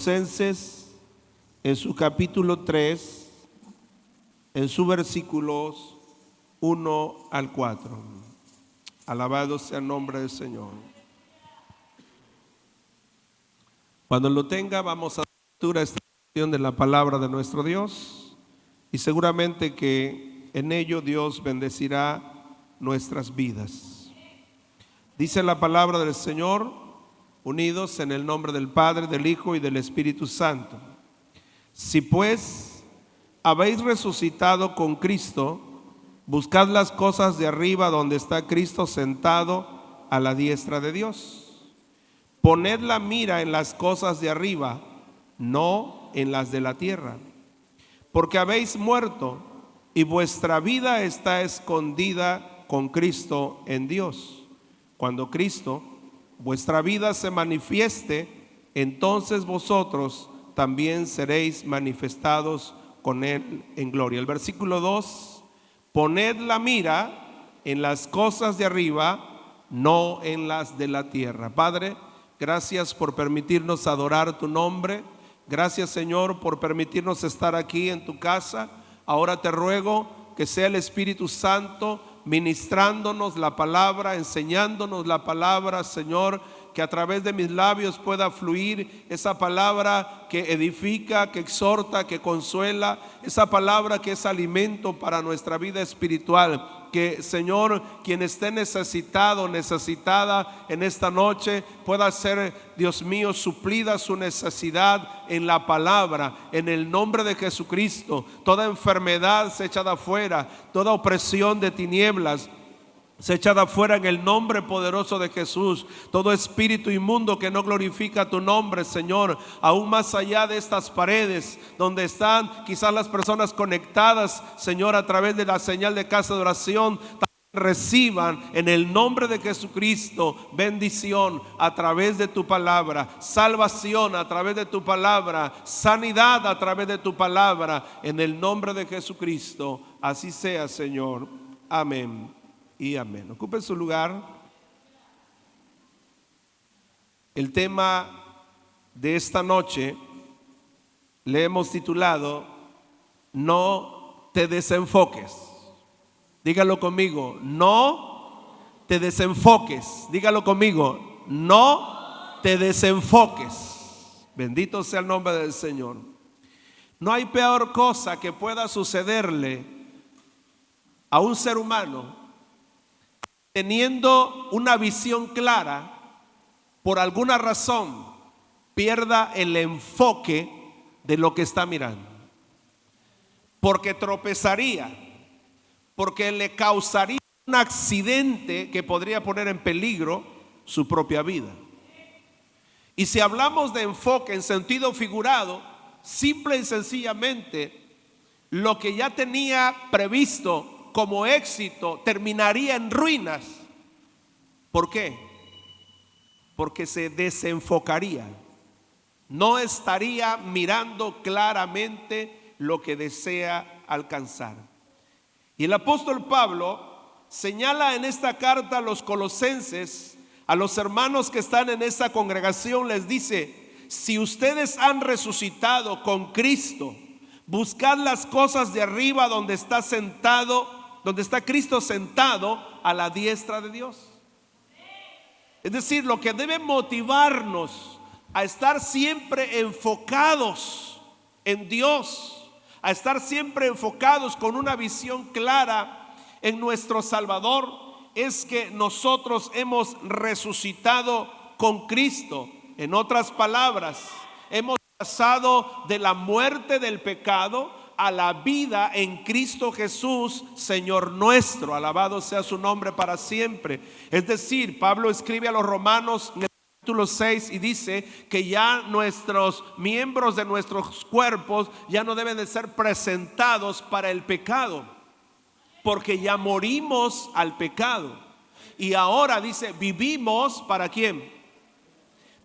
Colosenses, en su capítulo 3, en sus versículos 1 al 4. Alabado sea el nombre del Señor. Cuando lo tenga, vamos a lectura esta porción de la palabra de nuestro Dios, y seguramente que en ello Dios bendecirá nuestras vidas. Dice la palabra del Señor: unidos en el nombre del Padre, del Hijo y del Espíritu Santo. Si pues habéis resucitado con Cristo, buscad las cosas de arriba, donde está Cristo sentado a la diestra de Dios. Poned la mira en las cosas de arriba, no en las de la tierra, porque habéis muerto y vuestra vida está escondida con Cristo en Dios. Cuando Cristo, vuestra vida, se manifieste, entonces vosotros también seréis manifestados con Él en gloria. El versículo 2: poned la mira en las cosas de arriba, no en las de la tierra. Padre, gracias por permitirnos adorar tu nombre. Gracias, Señor, por permitirnos estar aquí en tu casa. Ahora te ruego que sea el Espíritu Santo ministrándonos la palabra, enseñándonos la palabra, Señor, que a través de mis labios pueda fluir esa palabra que edifica, que exhorta, que consuela, esa palabra que es alimento para nuestra vida espiritual. Que, Señor, quien esté necesitado, necesitada en esta noche, pueda ser, Dios mío, suplida su necesidad en la palabra, en el nombre de Jesucristo. Toda enfermedad se echa de afuera, toda opresión de tinieblas se echa de afuera en el nombre poderoso de Jesús. Todo espíritu inmundo que no glorifica tu nombre, Señor, aún más allá de estas paredes donde están quizás las personas conectadas, Señor, a través de la señal de casa de oración, reciban en el nombre de Jesucristo bendición a través de tu palabra, salvación a través de tu palabra, sanidad a través de tu palabra, en el nombre de Jesucristo. Así sea, Señor. Amén y amén. Ocupen su lugar. El tema de esta noche le hemos titulado: no te desenfoques. Dígalo conmigo: no te desenfoques. Dígalo conmigo: no te desenfoques. Bendito sea el nombre del Señor. No hay peor cosa que pueda sucederle a un ser humano teniendo una visión clara, por alguna razón pierda el enfoque de lo que está mirando, porque tropezaría, porque le causaría un accidente que podría poner en peligro su propia vida. Y si hablamos de enfoque en sentido figurado, simple y sencillamente, lo que ya tenía previsto como éxito terminaría en ruinas. ¿Por qué? Porque se desenfocaría, no estaría mirando claramente lo que desea alcanzar. Y el apóstol Pablo señala en esta carta a los colosenses, a los hermanos que están en esta congregación, les dice: si ustedes han resucitado con Cristo, buscad las cosas de arriba, donde está Cristo sentado a la diestra de Dios. Es decir, lo que debe motivarnos a estar siempre enfocados en Dios, a estar siempre enfocados con una visión clara en nuestro Salvador, es que nosotros hemos resucitado con Cristo. En otras palabras, hemos pasado de la muerte del pecado a la vida en Cristo Jesús, Señor nuestro. Alabado sea su nombre para siempre. Es decir, Pablo escribe a los romanos en el capítulo 6 y dice que ya nuestros miembros de nuestros cuerpos ya no deben de ser presentados para el pecado, porque ya morimos al pecado. Y ahora dice, vivimos ¿para quién?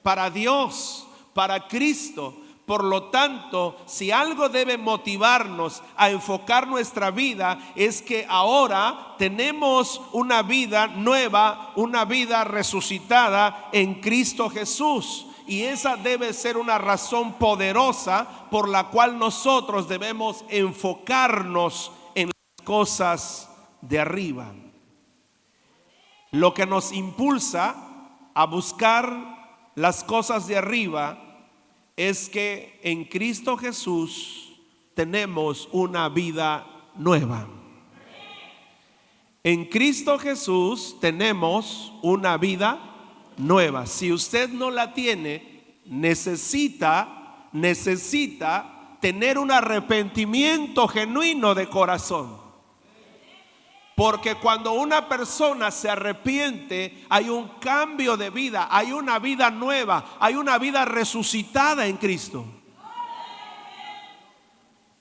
Para Dios, para Cristo. Por lo tanto, si algo debe motivarnos a enfocar nuestra vida, es que ahora tenemos una vida nueva, una vida resucitada en Cristo Jesús. y esa debe ser una razón poderosa por la cual nosotros debemos enfocarnos en las cosas de arriba. Lo que nos impulsa a buscar las cosas de arriba es que en Cristo Jesús tenemos una vida nueva. En Cristo Jesús tenemos una vida nueva. Si usted no la tiene, necesita tener un arrepentimiento genuino de corazón. Porque cuando una persona se arrepiente, hay un cambio de vida, hay una vida nueva, hay una vida resucitada en Cristo.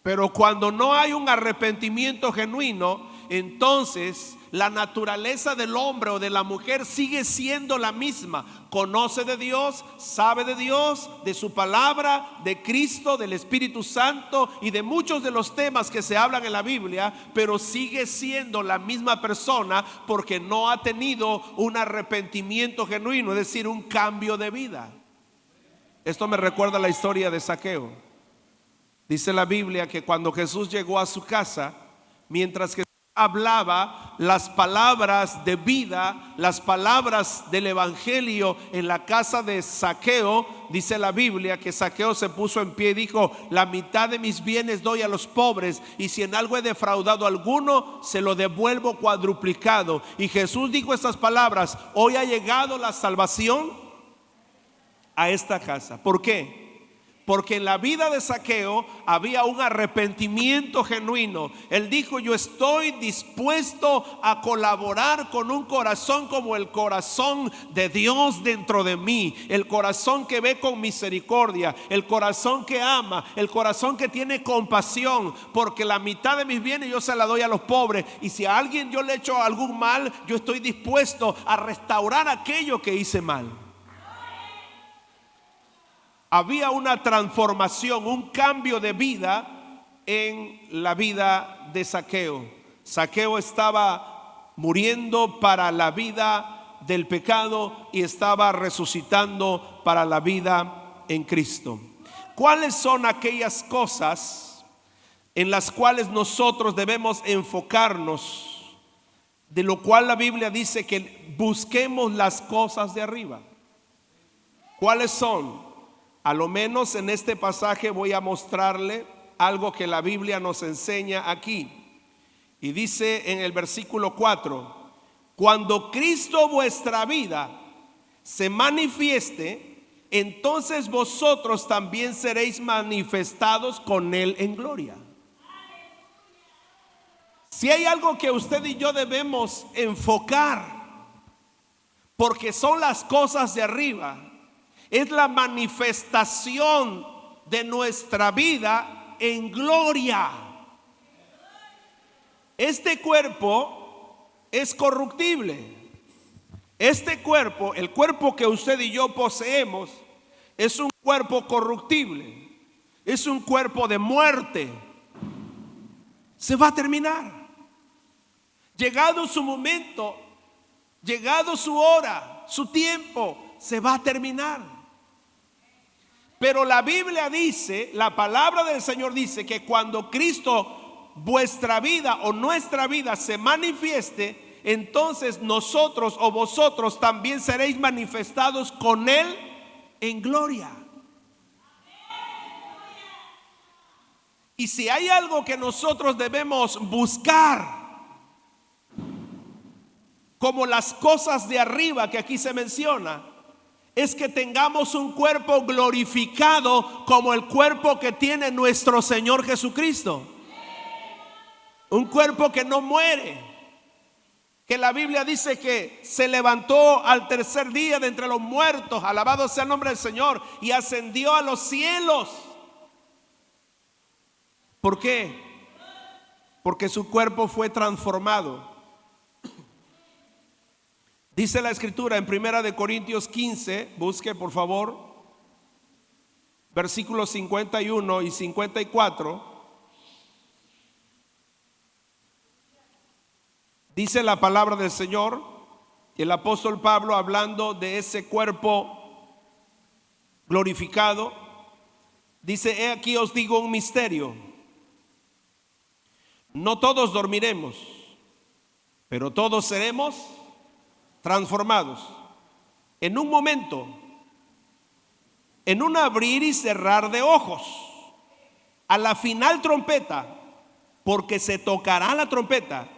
Pero cuando no hay un arrepentimiento genuino, entonces la naturaleza del hombre o de la mujer sigue siendo la misma. Conoce de Dios, sabe de Dios, de su palabra, de Cristo, del Espíritu Santo y de muchos de los temas que se hablan en la Biblia, pero sigue siendo la misma persona porque no ha tenido un arrepentimiento genuino, es decir, un cambio de vida. Esto me recuerda la historia de Zaqueo. Dice la Biblia que cuando Jesús llegó a su casa, mientras que hablaba las palabras de vida, las palabras del evangelio en la casa de Zaqueo, dice la Biblia que Zaqueo se puso en pie y dijo: la mitad de mis bienes doy a los pobres, y si en algo he defraudado a alguno, se lo devuelvo cuadruplicado. Y Jesús dijo estas palabras: hoy ha llegado la salvación a esta casa. ¿Por qué? Porque en la vida de Zaqueo había un arrepentimiento genuino. Él dijo: yo estoy dispuesto a colaborar con un corazón como el corazón de Dios dentro de mí, el corazón que ve con misericordia, el corazón que ama, el corazón que tiene compasión, porque la mitad de mis bienes yo se la doy a los pobres, y si a alguien yo le he hecho algún mal, yo estoy dispuesto a restaurar aquello que hice mal. Había una transformación, un cambio de vida en la vida de Zaqueo. Zaqueo estaba muriendo para la vida del pecado y estaba resucitando para la vida en Cristo. ¿Cuáles son aquellas cosas en las cuales nosotros debemos enfocarnos? De lo cual la Biblia dice que busquemos las cosas de arriba. ¿Cuáles son? A lo menos en este pasaje voy a mostrarle algo que la Biblia nos enseña aquí. Y dice en el versículo 4: cuando Cristo vuestra vida se manifieste, entonces vosotros también seréis manifestados con Él en gloria. Si hay algo que usted y yo debemos enfocar, porque son las cosas de arriba, es la manifestación de nuestra vida en gloria. Este cuerpo es corruptible. Este cuerpo, el cuerpo que usted y yo poseemos, es un cuerpo corruptible. Es un cuerpo de muerte. Se va a terminar. Llegado su momento, llegado su hora, su tiempo, se va a terminar. Pero la Biblia dice, la palabra del Señor dice que cuando Cristo, vuestra vida o nuestra vida se manifieste, entonces nosotros o vosotros también seréis manifestados con Él en gloria. Y si hay algo que nosotros debemos buscar, como las cosas de arriba que aquí se menciona, es que tengamos un cuerpo glorificado como el cuerpo que tiene nuestro Señor Jesucristo. Un cuerpo que no muere, que la Biblia dice que se levantó al tercer día de entre los muertos, alabado sea el nombre del Señor, y ascendió a los cielos. ¿Por qué? Porque su cuerpo fue transformado. Dice la Escritura en 1 Corintios 15, busque por favor, versículos 51 y 54. Dice la palabra del Señor, el apóstol Pablo hablando de ese cuerpo glorificado, dice: he aquí os digo un misterio, no todos dormiremos, pero todos seremos transformados en un momento, en un abrir y cerrar de ojos, a la final trompeta, porque se tocará la trompeta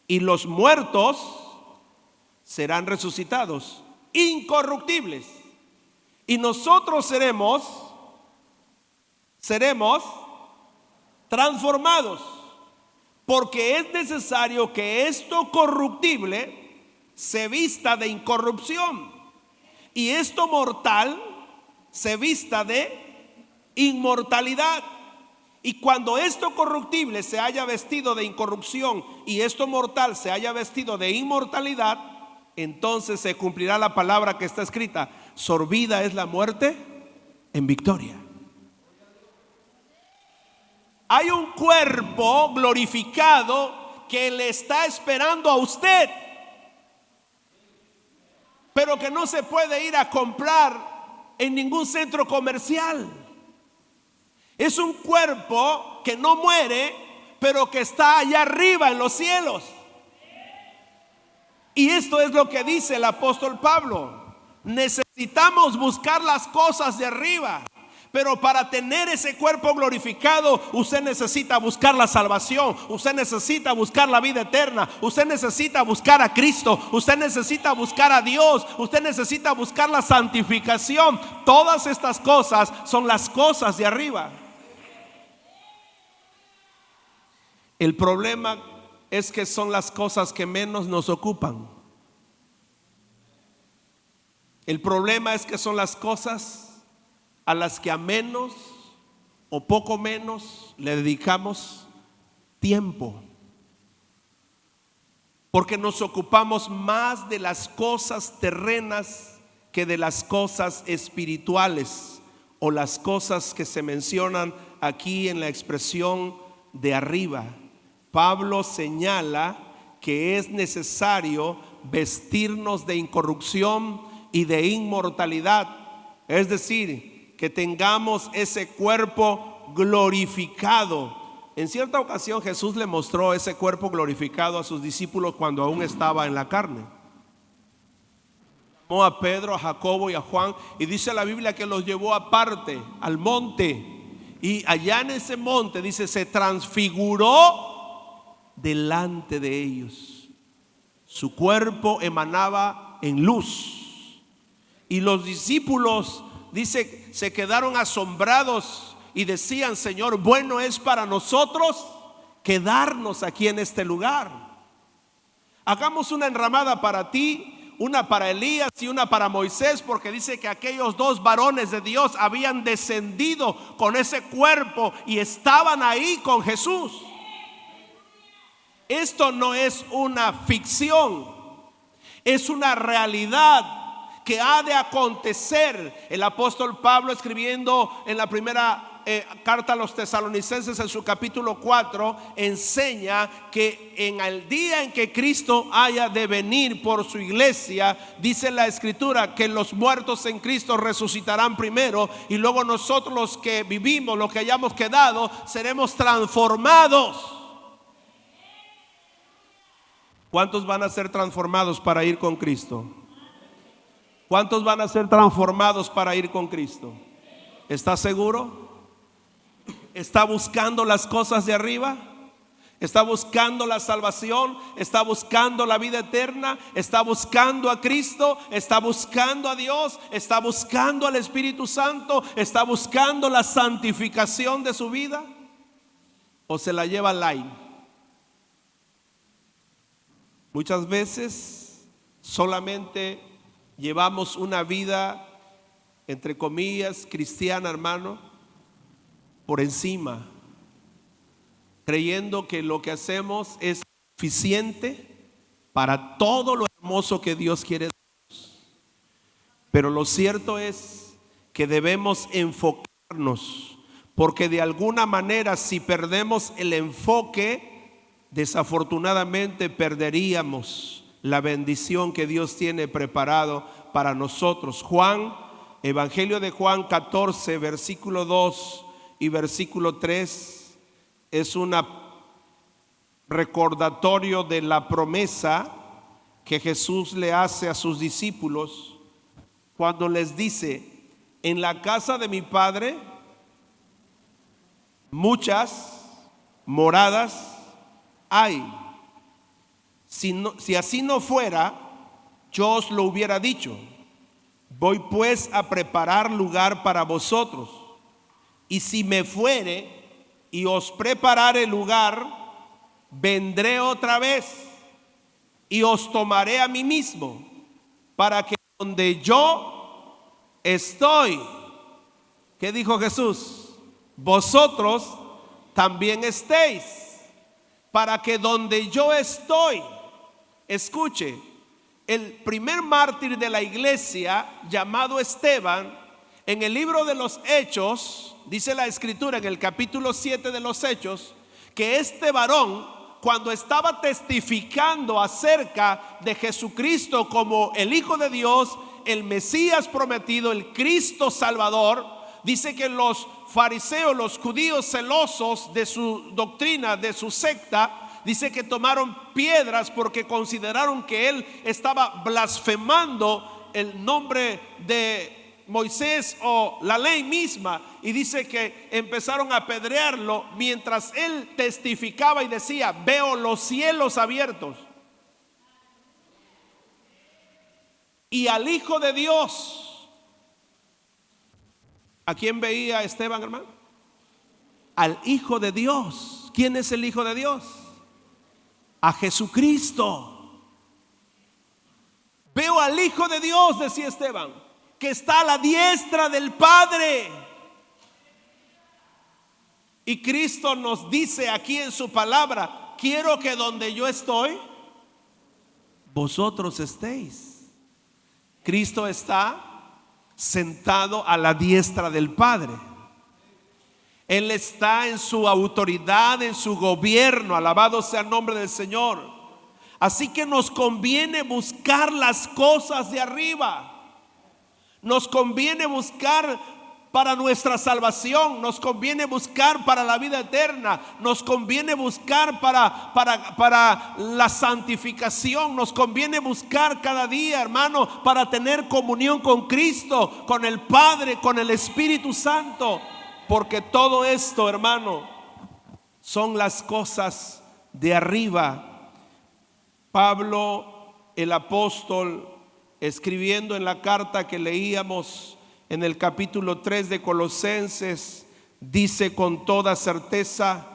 y los muertos serán resucitados, incorruptibles, y nosotros seremos transformados, porque es necesario que esto corruptible se vista de incorrupción y esto mortal se vista de inmortalidad. Y cuando esto corruptible se haya vestido de incorrupción y esto mortal se haya vestido de inmortalidad, entonces se cumplirá la palabra que está escrita: sorbida es la muerte en victoria. Hay un cuerpo glorificado que le está esperando a usted, pero que no se puede ir a comprar en ningún centro comercial. Es un cuerpo que no muere, pero que está allá arriba en los cielos. Y esto es lo que dice el apóstol Pablo: necesitamos buscar las cosas de arriba. Pero para tener ese cuerpo glorificado, usted necesita buscar la salvación, usted necesita buscar la vida eterna, usted necesita buscar a Cristo, usted necesita buscar a Dios, usted necesita buscar la santificación. Todas estas cosas son las cosas de arriba. El problema es que son las cosas que menos nos ocupan. El problema es que son las cosas a las que a menos o poco menos le dedicamos tiempo, porque nos ocupamos más de las cosas terrenas que de las cosas espirituales, o las cosas que se mencionan aquí en la expresión de arriba. Pablo señala que es necesario vestirnos de incorrupción y de inmortalidad, es decir, que tengamos ese cuerpo glorificado. En cierta ocasión Jesús le mostró ese cuerpo glorificado a sus discípulos cuando aún estaba en la carne. Llamó a Pedro, a Jacobo y a Juan, y dice la Biblia que los llevó aparte al monte, y allá en ese monte, dice, se transfiguró delante de ellos. Su cuerpo emanaba en luz, y los discípulos, dice, se quedaron asombrados y decían: Señor, bueno es para nosotros quedarnos aquí en este lugar. Hagamos una enramada para ti, una para Elías y una para Moisés, porque dice que aquellos dos varones de Dios habían descendido con ese cuerpo y estaban ahí con Jesús. Esto no es una ficción, es una realidad que ha de acontecer. El apóstol Pablo, escribiendo en la primera carta a los tesalonicenses, en su capítulo 4, enseña que en el día en que Cristo haya de venir por su iglesia, dice la escritura que los muertos en Cristo resucitarán primero, y luego nosotros, los que vivimos, los que hayamos quedado, seremos transformados. ¿Cuántos van a ser transformados para ir con Cristo? ¿Cuántos van a ser transformados para ir con Cristo? ¿Está seguro? ¿Está buscando las cosas de arriba? ¿Está buscando la salvación? ¿Está buscando la vida eterna? ¿Está buscando a Cristo? ¿Está buscando a Dios? ¿Está buscando al Espíritu Santo? ¿Está buscando la santificación de su vida? ¿O se la lleva light? Muchas veces solamente llevamos una vida, entre comillas, cristiana, hermano, por encima, creyendo que lo que hacemos es suficiente para todo lo hermoso que Dios quiere darnos. Pero lo cierto es que debemos enfocarnos, porque de alguna manera, si perdemos el enfoque, desafortunadamente perderíamos la bendición que Dios tiene preparado para nosotros. Juan Evangelio de Juan 14, versículo 2 y versículo 3 es un recordatorio de la promesa que Jesús le hace a sus discípulos cuando les dice: en la casa de mi Padre muchas moradas hay. Si así no fuera, yo os lo hubiera dicho. Voy pues a preparar lugar para vosotros. Y si me fuere y os preparare lugar, vendré otra vez y os tomaré a mí mismo, para que donde yo estoy, ¿qué dijo Jesús? Vosotros también estéis, para que donde yo estoy, escuche, el primer mártir de la iglesia, llamado Esteban, en el libro de los Hechos, dice la escritura en el capítulo 7 de los Hechos, que este varón, cuando estaba testificando acerca de Jesucristo como el Hijo de Dios, el Mesías prometido, el Cristo Salvador, dice que los fariseos, los judíos celosos de su doctrina, de su secta, dice que tomaron piedras porque consideraron que él estaba blasfemando el nombre de Moisés o la ley misma, y dice que empezaron a apedrearlo mientras él testificaba y decía: veo los cielos abiertos y al Hijo de Dios. ¿A quién veía Esteban, hermano? Al Hijo de Dios. ¿Quién es el Hijo de Dios? A Jesucristo. Veo al Hijo de Dios, decía Esteban, que está a la diestra del Padre. Y Cristo nos dice aquí en su palabra: quiero que donde yo estoy, vosotros estéis. Cristo está sentado a la diestra del Padre. Él está en su autoridad, en su gobierno. Alabado sea el nombre del Señor. Así que nos conviene buscar las cosas de arriba. Nos conviene buscar para nuestra salvación, nos conviene buscar para la vida eterna, nos conviene buscar para la santificación, nos conviene buscar cada día, hermano, para tener comunión con Cristo, con el Padre, con el Espíritu Santo, porque todo esto, hermano, son las cosas de arriba. Pablo, el apóstol, escribiendo en la carta que leíamos en el capítulo 3 de Colosenses, dice con toda certeza: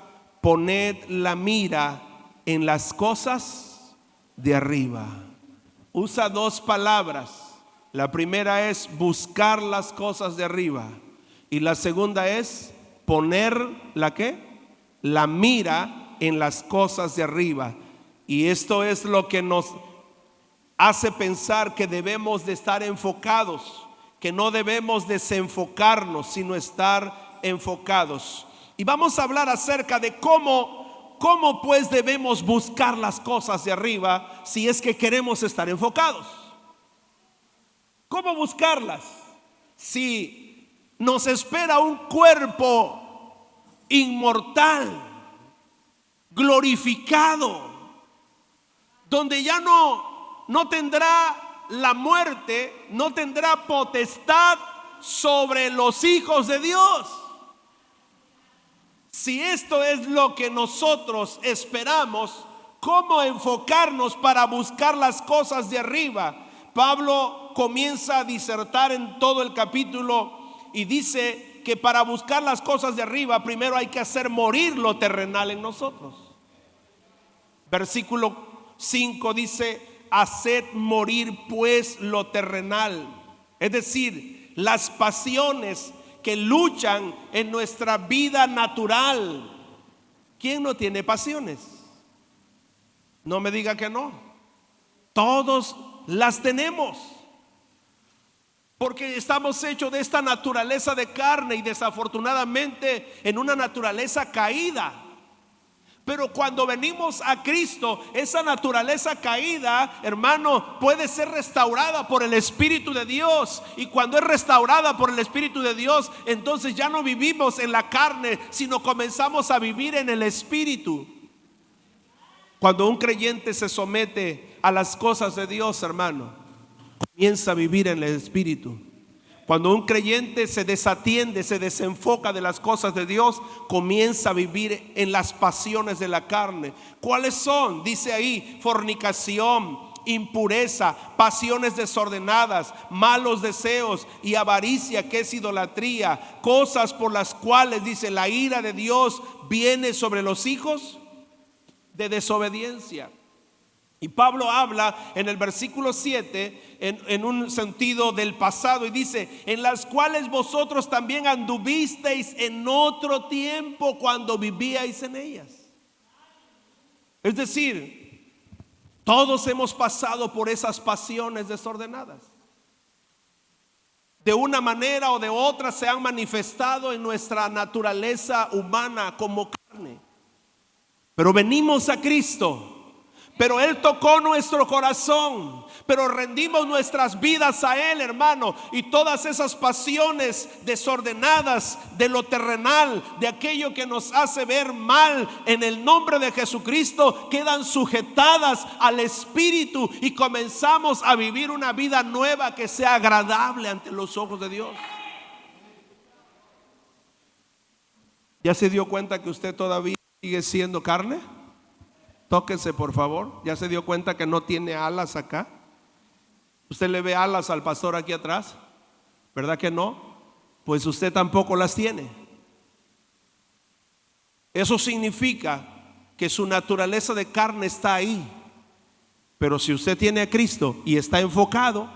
poned la mira en las cosas de arriba. Usa dos palabras. La primera es buscar las cosas de arriba, y la segunda es poner ¿la qué? La mira en las cosas de arriba. Y esto es lo que nos hace pensar que debemos de estar enfocados, que no debemos desenfocarnos, sino estar enfocados. Y vamos a hablar acerca de cómo pues debemos buscar las cosas de arriba si es que queremos estar enfocados. ¿Cómo buscarlas? Si nos espera un cuerpo inmortal, glorificado, donde ya no tendrá la muerte, no tendrá potestad sobre los hijos de Dios. Si esto es lo que nosotros esperamos, ¿cómo enfocarnos para buscar las cosas de arriba? Pablo comienza a disertar en todo el capítulo y dice que para buscar las cosas de arriba primero hay que hacer morir lo terrenal en nosotros. Versículo 5 dice: haced morir pues lo terrenal, es decir, las pasiones que luchan en nuestra vida natural. ¿Quién no tiene pasiones? No me diga que no. Todos las tenemos, porque estamos hechos de esta naturaleza de carne y desafortunadamente en una naturaleza caída. Pero cuando venimos a Cristo, esa naturaleza caída, hermano, puede ser restaurada por el Espíritu de Dios. Y cuando es restaurada por el Espíritu de Dios, entonces ya no vivimos en la carne, sino comenzamos a vivir en el Espíritu. Cuando un creyente se somete a las cosas de Dios, hermano, comienza a vivir en el Espíritu. Cuando un creyente se desatiende, se desenfoca de las cosas de Dios, comienza a vivir en las pasiones de la carne. ¿Cuáles son? Dice ahí: fornicación, impureza, pasiones desordenadas, malos deseos y avaricia, que es idolatría, cosas por las cuales, dice, la ira de Dios viene sobre los hijos de desobediencia. Y Pablo habla en el versículo 7 en un sentido del pasado y dice: en las cuales vosotros también anduvisteis en otro tiempo cuando vivíais en ellas. Es decir, todos hemos pasado por esas pasiones desordenadas. De una manera o de otra se han manifestado en nuestra naturaleza humana como carne. Pero venimos a Cristo. Pero Él tocó nuestro corazón, pero rendimos nuestras vidas a Él, hermano. Y todas esas pasiones desordenadas de lo terrenal, de aquello que nos hace ver mal, en el nombre de Jesucristo quedan sujetadas al Espíritu y comenzamos a vivir una vida nueva que sea agradable ante los ojos de Dios. ¿Ya se dio cuenta que usted todavía sigue siendo carne? Tóquese, por favor. ¿Ya se dio cuenta que no tiene alas acá? ¿Usted le ve alas al pastor aquí atrás? ¿Verdad que no? Pues usted tampoco las tiene. Eso significa que su naturaleza de carne está ahí. Pero si usted tiene a Cristo y está enfocado,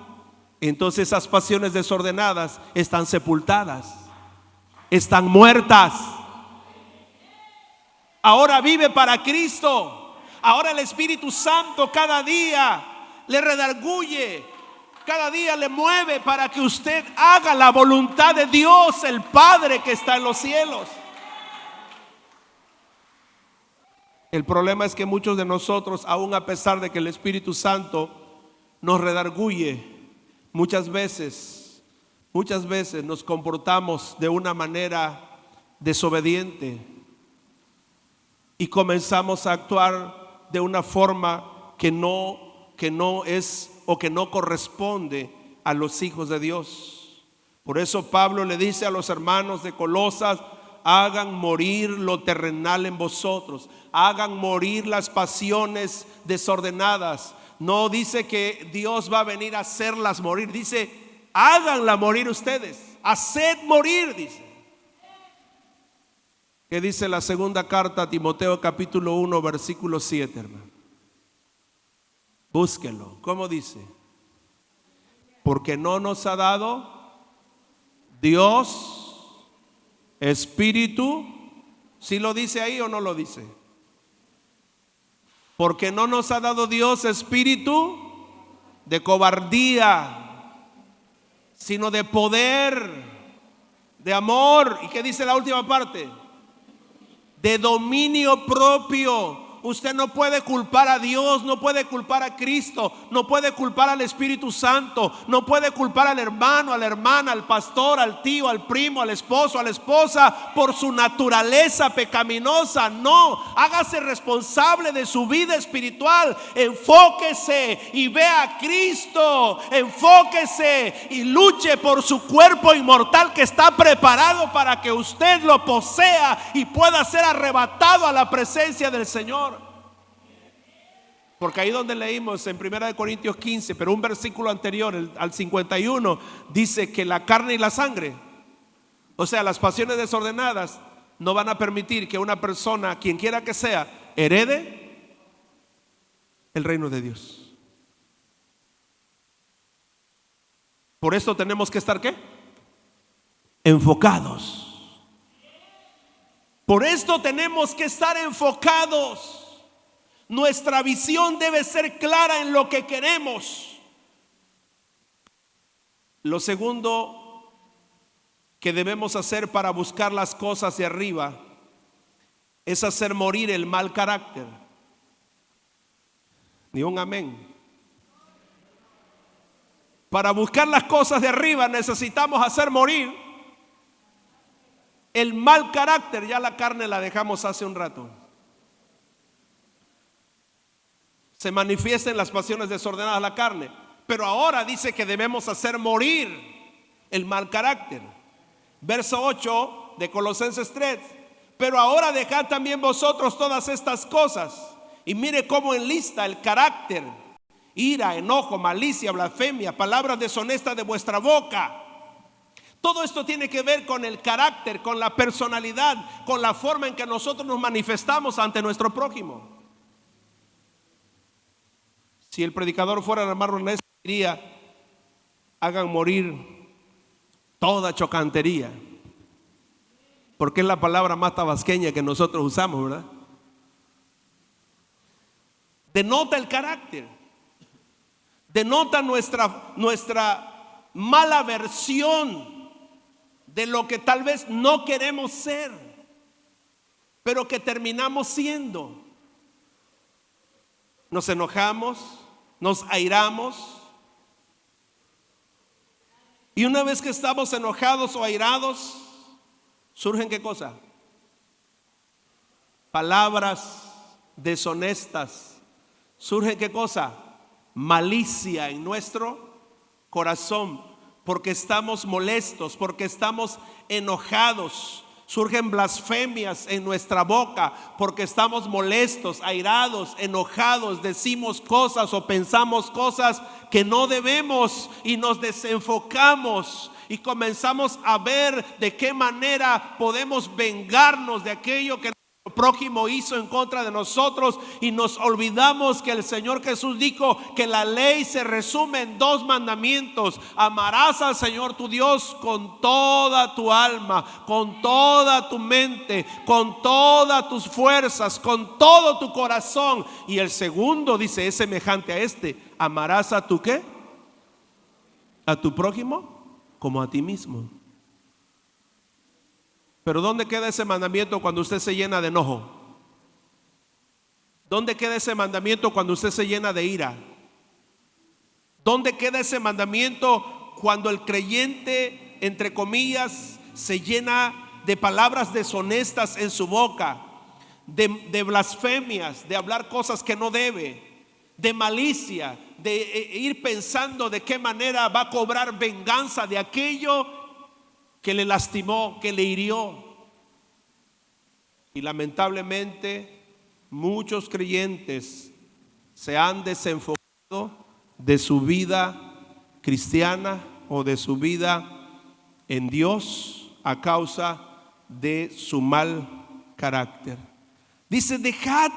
entonces esas pasiones desordenadas están sepultadas, están muertas. Ahora vive para Cristo. Ahora el Espíritu Santo cada día le redarguye, cada día le mueve para que usted haga la voluntad de Dios, el Padre que está en los cielos. El problema es que muchos de nosotros, aun a pesar de que el Espíritu Santo nos redarguye, muchas veces nos comportamos de una manera desobediente y comenzamos a actuar de una forma que no es o que no corresponde a los hijos de Dios. Por eso Pablo le dice a los hermanos de Colosas: hagan morir lo terrenal en vosotros, hagan morir las pasiones desordenadas. No dice que Dios va a venir a hacerlas morir, dice: háganla morir ustedes, haced morir, dice. ¿Qué dice la segunda carta a Timoteo capítulo 1 versículo 7, hermano? Búsquelo. ¿Cómo dice? Porque no nos ha dado Dios espíritu. ¿Sí lo dice ahí o no lo dice? Porque no nos ha dado Dios espíritu de cobardía, sino de poder, de amor. ¿Y qué dice la última parte? De dominio propio. Usted no puede culpar a Dios, no puede culpar a Cristo, no puede culpar al Espíritu Santo, no puede culpar al hermano, a la hermana, al pastor, al tío, al primo, al esposo, a la esposa por su naturaleza pecaminosa. No, hágase responsable de su vida espiritual. Enfóquese y vea a Cristo. Enfóquese y luche por su cuerpo inmortal que está preparado para que usted lo posea y pueda ser arrebatado a la presencia del Señor. Porque ahí donde leímos en 1 Corintios 15, pero un versículo anterior, al 51, dice que la carne y la sangre, o sea, las pasiones desordenadas, no van a permitir que una persona, quien quiera que sea, herede el reino de Dios. Por eso tenemos que estar ¿qué? Enfocados. Por esto tenemos que estar enfocados. Nuestra visión debe ser clara en lo que queremos. Lo segundo que debemos hacer para buscar las cosas de arriba es hacer morir el mal carácter. Ni un amén. Para buscar las cosas de arriba necesitamos hacer morir el mal carácter. Ya la carne la dejamos hace un rato. Se manifiesta en las pasiones desordenadas de la carne, pero ahora dice que debemos hacer morir el mal carácter. Verso 8 de Colosenses 3. Pero ahora dejad también vosotros todas estas cosas. Y mire cómo enlista el carácter: ira, enojo, malicia, blasfemia, palabras deshonestas de vuestra boca. Todo esto tiene que ver con el carácter, con la personalidad, con la forma en que nosotros nos manifestamos ante nuestro prójimo. Si el predicador fuera el hermano Ernesto, diría: hagan morir toda chocantería, porque es la palabra más tabasqueña que nosotros usamos, ¿verdad? Denota el carácter, denota nuestra mala versión de lo que tal vez no queremos ser, pero que terminamos siendo. Nos enojamos, nos airamos, y una vez que estamos enojados o airados, surgen ¿qué cosa? Palabras deshonestas. Surge ¿qué cosa? Malicia en nuestro corazón, porque estamos molestos, porque estamos enojados. Surgen blasfemias en nuestra boca, porque estamos molestos, airados, enojados. Decimos cosas o pensamos cosas que no debemos y nos desenfocamos y comenzamos a ver de qué manera podemos vengarnos de aquello que prójimo hizo en contra de nosotros, y nos olvidamos que el Señor Jesús dijo que la ley se resume en 2 mandamientos: amarás al Señor tu Dios con toda tu alma, con toda tu mente, con todas tus fuerzas, con todo tu corazón, y el segundo dice es semejante a este: amarás a tu ¿qué? A tu prójimo como a ti mismo. Pero ¿dónde queda ese mandamiento cuando usted se llena de enojo? ¿Dónde queda ese mandamiento cuando usted se llena de ira? ¿Dónde queda ese mandamiento cuando el creyente, entre comillas, se llena de palabras deshonestas en su boca, de blasfemias, de hablar cosas que no debe, de malicia, de ir pensando de qué manera va a cobrar venganza de aquello que le lastimó, que le hirió? Y lamentablemente muchos creyentes se han desenfocado de su vida cristiana o de su vida en Dios a causa de su mal carácter. Dice: dejad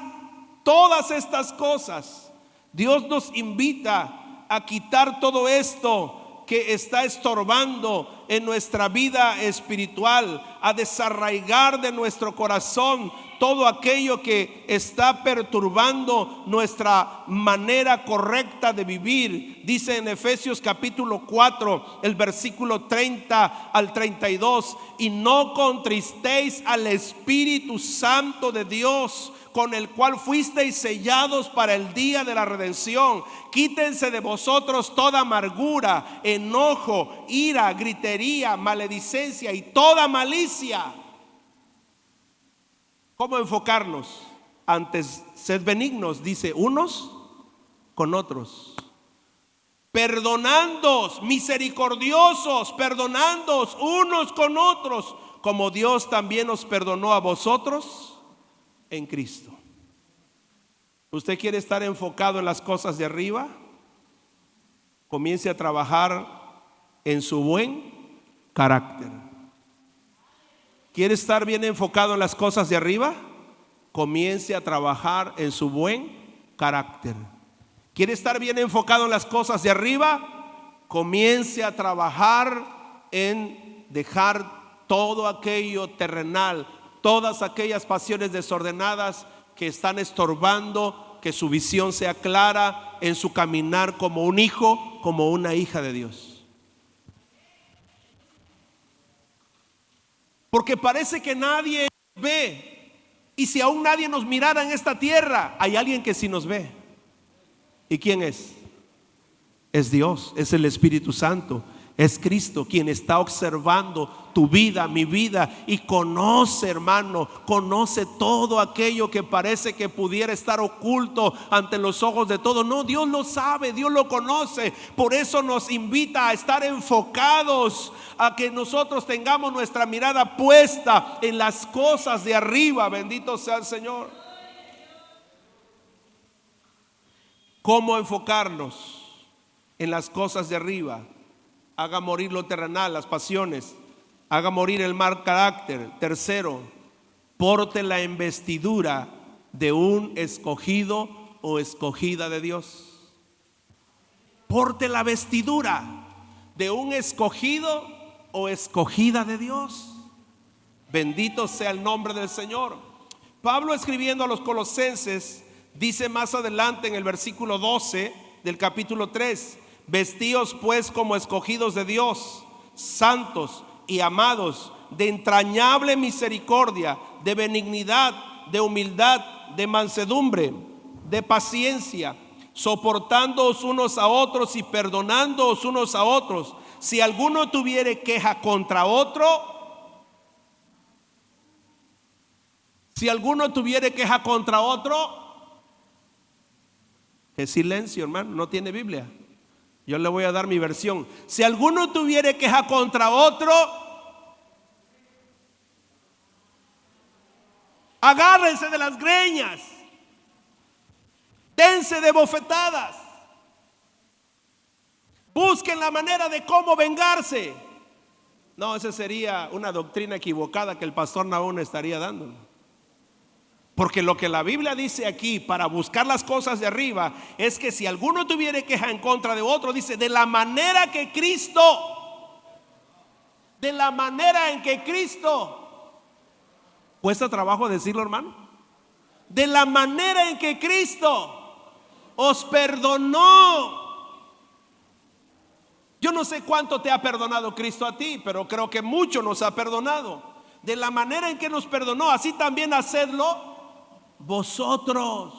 todas estas cosas. Dios nos invita a quitar todo esto que está estorbando en nuestra vida espiritual, a desarraigar de nuestro corazón todo aquello que está perturbando nuestra manera correcta de vivir. Dice en Efesios capítulo 4, el versículo 30 al 32: y no contristéis al Espíritu Santo de Dios, con el cual fuisteis sellados para el día de la redención. Quítense de vosotros toda amargura, enojo, ira, gritería, maledicencia y toda malicia. ¿Cómo enfocarnos? Antes, sed benignos, dice, unos con otros, perdonándoos, misericordiosos, perdonándoos unos con otros, como Dios también os perdonó a vosotros en Cristo. ¿Usted quiere estar enfocado en las cosas de arriba? Comience a trabajar en su buen carácter. ¿Quiere estar bien enfocado en las cosas de arriba? Comience a trabajar en su buen carácter. ¿Quiere estar bien enfocado en las cosas de arriba? Comience a trabajar en dejar todo aquello terrenal, todas aquellas pasiones desordenadas que están estorbando que su visión sea clara en su caminar como un hijo, como una hija de Dios. Porque parece que nadie ve, Y si aún nadie nos mirara en esta tierra, hay alguien que sí nos ve. ¿Y quién es? Es Dios, es el Espíritu Santo, es Cristo quien está observando tu vida, mi vida, y conoce, hermano, conoce todo aquello que parece que pudiera estar oculto ante los ojos de todos. No, Dios lo sabe, Dios lo conoce. Por eso nos invita a estar enfocados, a que nosotros tengamos nuestra mirada puesta en las cosas de arriba. Bendito sea el Señor. ¿Cómo enfocarnos en las cosas de arriba? Haga morir lo terrenal, las pasiones. Haga morir el mal carácter. Tercero, porte la investidura de un escogido o escogida de Dios. Porte la vestidura de un escogido o escogida de Dios. Bendito sea el nombre del Señor. Pablo, escribiendo a los Colosenses, dice más adelante en el versículo 12 del capítulo 3: vestíos pues como escogidos de Dios, santos y amados, de entrañable misericordia, de benignidad, de humildad, de mansedumbre, de paciencia, soportándoos unos a otros y perdonándoos unos a otros. Si alguno tuviere queja contra otro, qué silencio, hermano, no tiene Biblia. Yo le voy a dar mi versión. Si alguno tuviere queja contra otro, agárrense de las greñas, dense de bofetadas, busquen la manera de cómo vengarse. No, esa sería una doctrina equivocada que el pastor Nahum estaría dando. Porque lo que la Biblia dice aquí para buscar las cosas de arriba es que si alguno tuviere queja en contra de otro, dice de la manera en que Cristo, ¿cuesta trabajo decirlo, hermano? De la manera en que Cristo os perdonó. Yo no sé cuánto te ha perdonado Cristo a ti, pero creo que mucho nos ha perdonado. De la manera en que nos perdonó, así también hacedlo vosotros.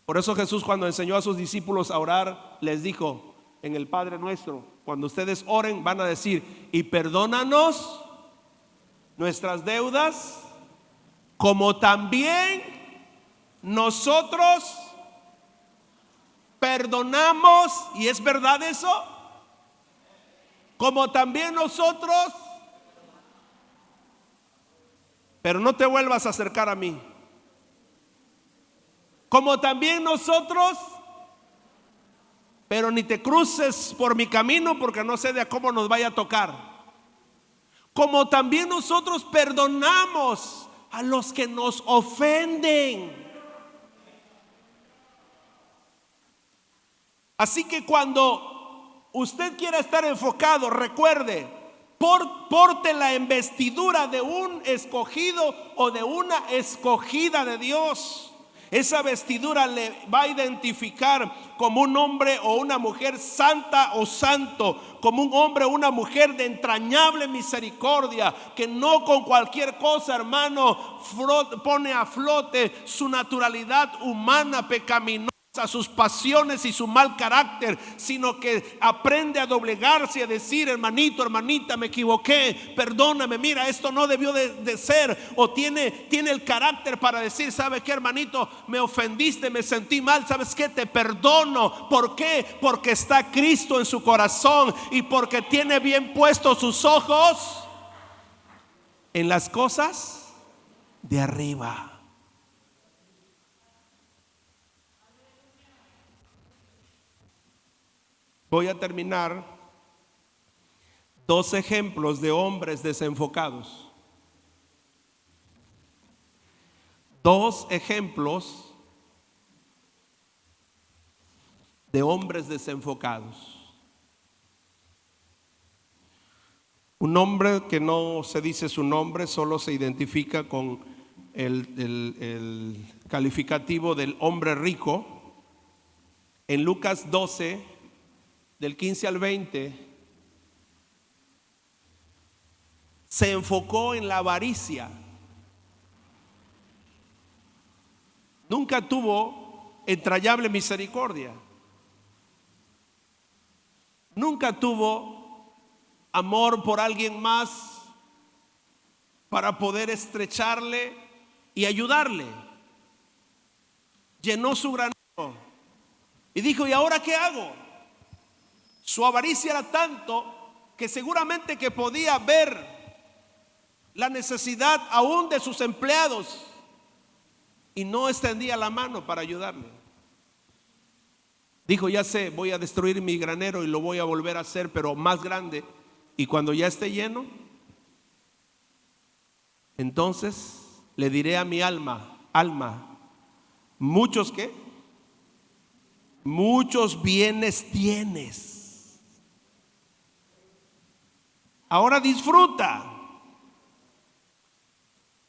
Por eso Jesús, cuando enseñó a sus discípulos a orar, les dijo en el Padre Nuestro: cuando ustedes oren, van a decir: y perdónanos nuestras deudas, como también nosotros perdonamos. ¿Y es verdad eso? Como también nosotros. Pero no te vuelvas a acercar a mí. Como también nosotros. Pero ni te cruces por mi camino, porque no sé de cómo nos vaya a tocar. Como también nosotros perdonamos a los que nos ofenden. Así que cuando usted quiera estar enfocado, recuerde, porte la investidura de un escogido o de una escogida de Dios. Esa vestidura le va a identificar como un hombre o una mujer santa o santo, como un hombre o una mujer de entrañable misericordia, que no con cualquier cosa, hermano, pone a flote su naturalidad humana pecaminosa, sus pasiones y su mal carácter, sino que aprende a doblegarse y a decir: hermanito, hermanita, me equivoqué, perdóname, mira, esto no debió de ser. O tiene el carácter para decir: ¿sabe qué, hermanito? Me ofendiste, me sentí mal, ¿sabes qué? Te perdono. ¿Por qué? Porque está Cristo en su corazón y porque tiene bien puestos sus ojos en las cosas de arriba. Voy a terminar 2 ejemplos de hombres desenfocados. 2 ejemplos de hombres desenfocados. Un hombre que no se dice su nombre, solo se identifica con el calificativo del hombre rico. En Lucas 12, del 15 al 20, se enfocó en la avaricia. nunca tuvo entrañable misericordia, nunca tuvo amor por alguien más para poder estrecharle y ayudarle. Llenó su granero y dijo: ¿y ahora qué hago? Su avaricia era tanto que seguramente que podía ver la necesidad aún de sus empleados y no extendía la mano para ayudarle. Dijo: ya sé, voy a destruir mi granero y lo voy a volver a hacer, pero más grande, y cuando ya esté lleno, entonces le diré a mi alma: muchos ¿qué? Muchos bienes tienes, ahora disfruta,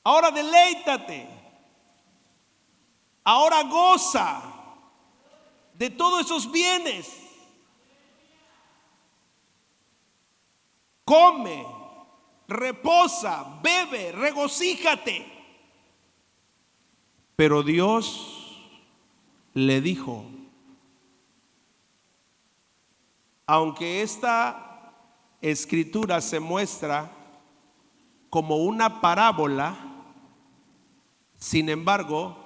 ahora deleítate, ahora goza de todos esos bienes. Come, reposa, bebe, regocíjate. Pero Dios le dijo: aunque esta escritura se muestra como una parábola, sin embargo,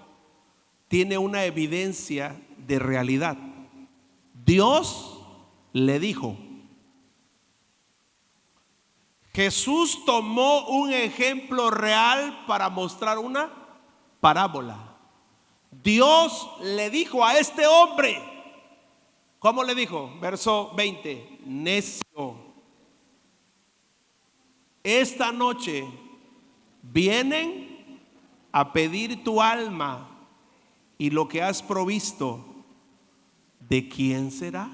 tiene una evidencia de realidad. Dios le dijo. Jesús tomó un ejemplo real para mostrar una parábola. Dios le dijo a este hombre, ¿cómo le dijo? Verso 20: necio, esta noche vienen a pedir tu alma, y lo que has provisto, ¿de quién será?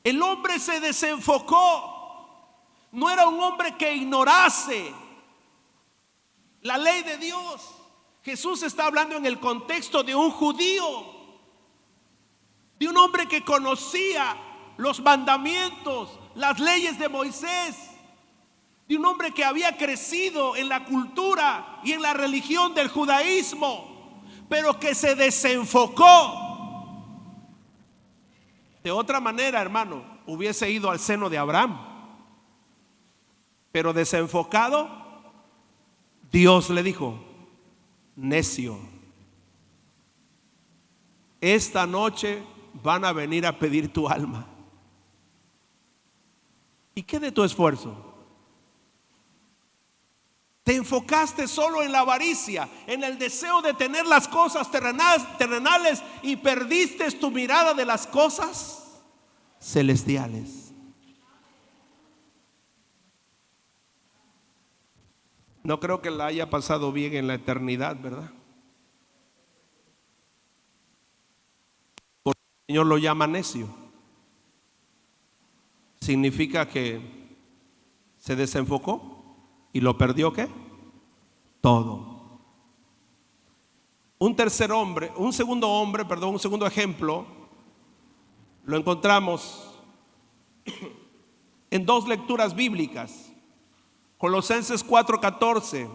El hombre se desenfocó. No era un hombre que ignorase la ley de Dios. Jesús está hablando en el contexto de un judío, de un hombre que conocía los mandamientos, las leyes de Moisés, de un hombre que había crecido en la cultura y en la religión del judaísmo, pero que se desenfocó. De otra manera, hermano, hubiese ido al seno de Abraham, pero desenfocado, Dios le dijo: necio, esta noche van a venir a pedir tu alma. ¿Y qué de tu esfuerzo? Te enfocaste solo en la avaricia, en el deseo de tener las cosas terrenales, y perdiste tu mirada de las cosas celestiales. No creo que la haya pasado bien en la eternidad, ¿verdad? Porque el Señor lo llama necio. Significa que se desenfocó y lo perdió, ¿qué? Todo. Un segundo ejemplo lo encontramos en dos lecturas bíblicas. Colosenses 4:14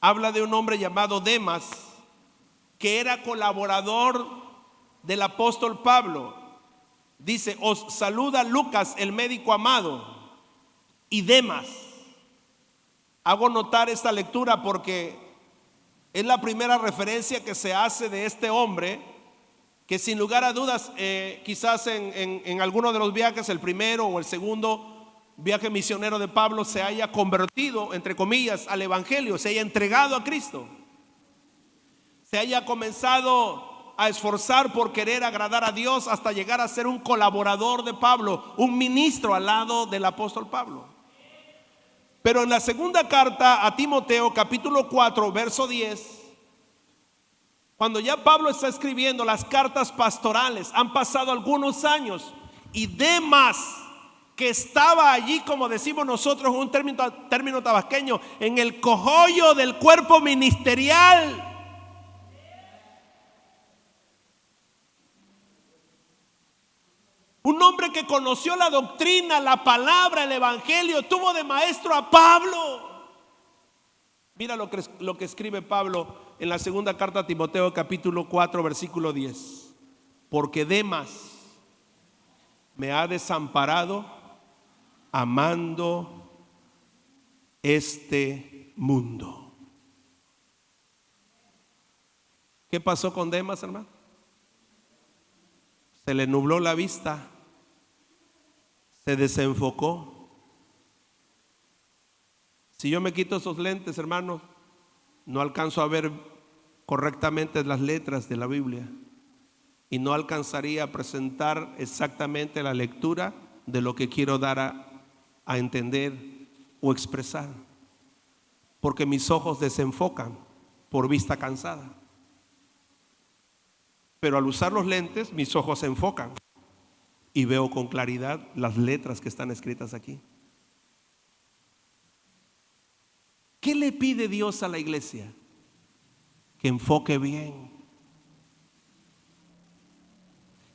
habla de un hombre llamado Demas, que era colaborador del apóstol Pablo. Dice: os saluda Lucas, el médico amado, y Demas. Hago notar esta lectura porque es la primera referencia que se hace de este hombre, que sin lugar a dudas, quizás en alguno de los viajes, el primero o el segundo viaje misionero de Pablo, se haya convertido, entre comillas, al evangelio, se haya entregado a Cristo, se haya comenzado a esforzar por querer agradar a Dios, hasta llegar a ser un colaborador de Pablo, un ministro al lado del apóstol Pablo. Pero en la segunda carta a Timoteo, capítulo 4, verso 10, cuando ya Pablo está escribiendo las cartas pastorales, han pasado algunos años, y Demas, que estaba allí, como decimos nosotros, un término tabasqueño, en el cogollo del cuerpo ministerial, un hombre que conoció la doctrina, la palabra, el evangelio, tuvo de maestro a Pablo. Mira lo que escribe Pablo en la segunda carta a Timoteo, capítulo 4, versículo 10. Porque Demas me ha desamparado amando este mundo. ¿Qué pasó con Demas, hermano? Se le nubló la vista, se desenfocó. Si yo me quito esos lentes, hermanos, no alcanzo a ver correctamente las letras de la Biblia y no alcanzaría a presentar exactamente la lectura de lo que quiero dar a entender o expresar, porque mis ojos desenfocan por vista cansada. Pero al usar los lentes, mis ojos se enfocan y veo con claridad las letras que están escritas aquí. ¿Qué le pide Dios a la iglesia? Que enfoque bien,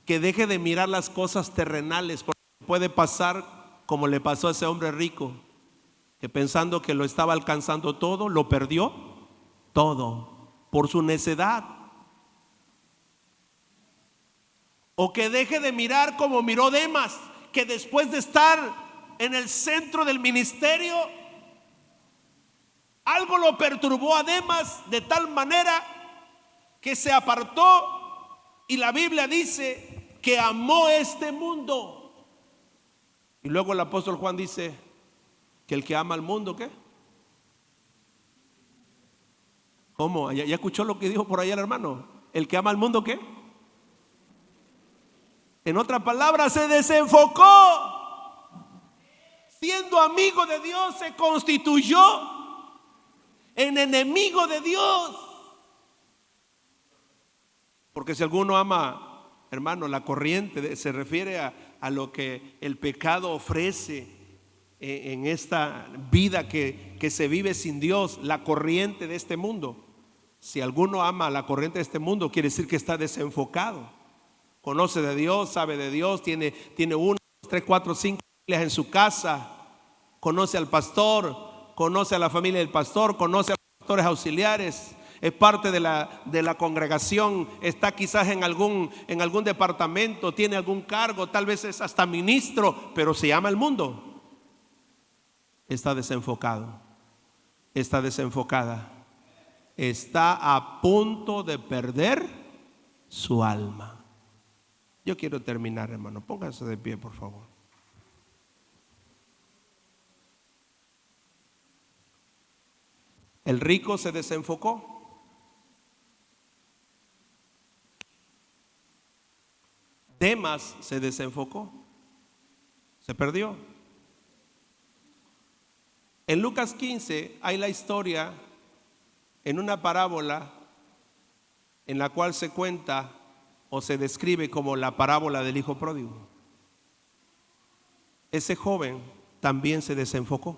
que deje de mirar las cosas terrenales, porque puede pasar como le pasó a ese hombre rico, que pensando que lo estaba alcanzando todo, lo perdió todo por su necedad. O que deje de mirar como miró Demas, que después de estar en el centro del ministerio, algo lo perturbó a Demas de tal manera que se apartó, y la Biblia dice que amó este mundo. Y luego el apóstol Juan dice que el que ama al mundo, ¿qué? ¿Cómo? ¿Ya escuchó lo que dijo por allá el hermano? El que ama al mundo, ¿qué? En otras palabras, se desenfocó. Siendo amigo de Dios, se constituyó en enemigo de Dios. Porque si alguno ama, hermano, la corriente, se refiere a lo que el pecado ofrece en esta vida que se vive sin Dios, la corriente de este mundo. Si alguno ama la corriente de este mundo, quiere decir que está desenfocado. Conoce de Dios, sabe de Dios, tiene 1, 2, 3, 4, 5 Biblias en su casa, conoce al pastor, conoce a la familia del pastor, conoce a los pastores auxiliares, es parte de la congregación, está quizás en algún departamento, tiene algún cargo, tal vez es hasta ministro, pero se ama el mundo. Está desenfocado, está desenfocada, está a punto de perder su alma. Yo quiero terminar, hermano, pónganse de pie, por favor. El rico se desenfocó. Demas se desenfocó, se perdió. En Lucas 15 hay la historia en una parábola en la cual se cuenta o se describe como la parábola del hijo pródigo. Ese joven también se desenfocó,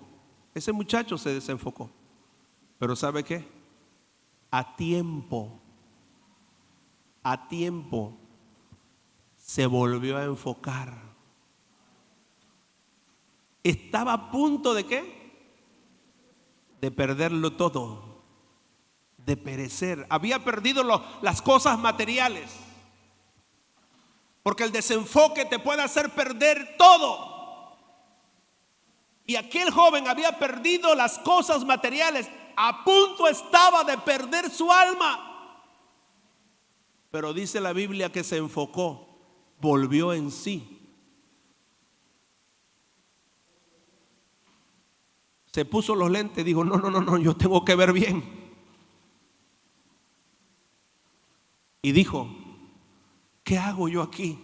ese muchacho se desenfocó, pero ¿sabe qué? A tiempo se volvió a enfocar. Estaba a punto de ¿qué? De perderlo todo, de perecer. Había perdido las cosas materiales, porque el desenfoque te puede hacer perder todo. Y aquel joven había perdido las cosas materiales, a punto estaba de perder su alma. Pero dice la Biblia que se enfocó, volvió en sí. Se puso los lentes, dijo, no, yo tengo que ver bien. Y dijo, ¿qué hago yo aquí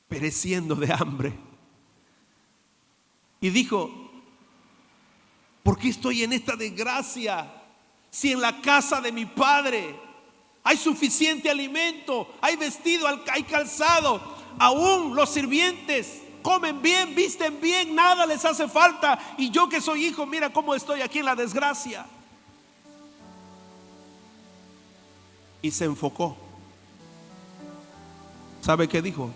pereciendo de hambre? Y dijo, ¿por qué estoy en esta desgracia? Si en la casa de mi padre hay suficiente alimento, hay vestido, hay calzado, aún los sirvientes comen bien, visten bien, nada les hace falta. Y yo que soy hijo, mira cómo estoy aquí en la desgracia. Y se enfocó. ¿Sabe qué dijo?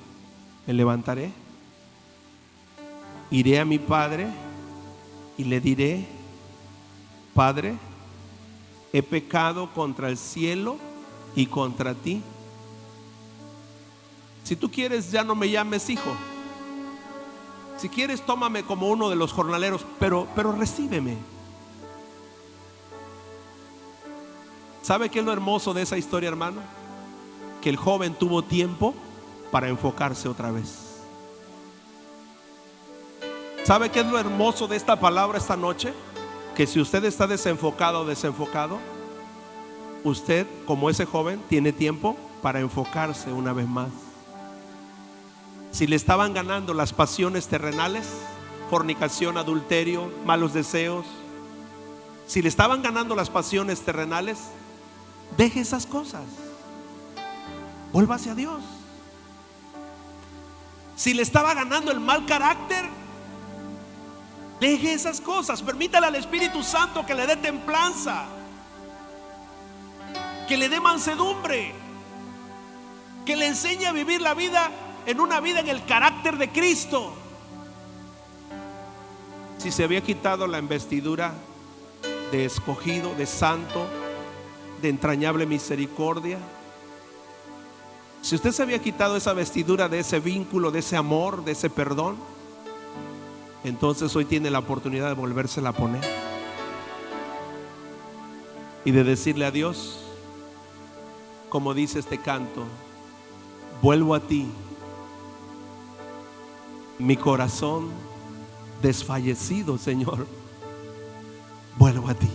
Me levantaré, iré a mi padre y le diré, Padre, he pecado contra el cielo y contra ti. Si tú quieres, ya no me llames hijo. Si quieres, tómame como uno de los jornaleros, pero recíbeme. ¿Sabe qué es lo hermoso de esa historia, hermano? Que el joven tuvo tiempo para enfocarse otra vez. ¿Sabe qué es lo hermoso de esta palabra esta noche? Que si usted está desenfocado o desenfocado, usted, como ese joven, tiene tiempo para enfocarse una vez más. Si le estaban ganando las pasiones terrenales, fornicación, adulterio, malos deseos, si le estaban ganando las pasiones terrenales, deje esas cosas, vuélvase a Dios. Si le estaba ganando el mal carácter, deje esas cosas, permítale al Espíritu Santo que le dé templanza, que le dé mansedumbre, que le enseñe a vivir la vida en una vida en el carácter de Cristo. Si se había quitado la investidura de escogido, de santo, de entrañable misericordia, si usted se había quitado esa vestidura de ese vínculo, de ese amor, de ese perdón, entonces hoy tiene la oportunidad de volvérsela a poner y de decirle a Dios, como dice este canto: vuelvo a ti, mi corazón desfallecido, Señor, vuelvo a ti.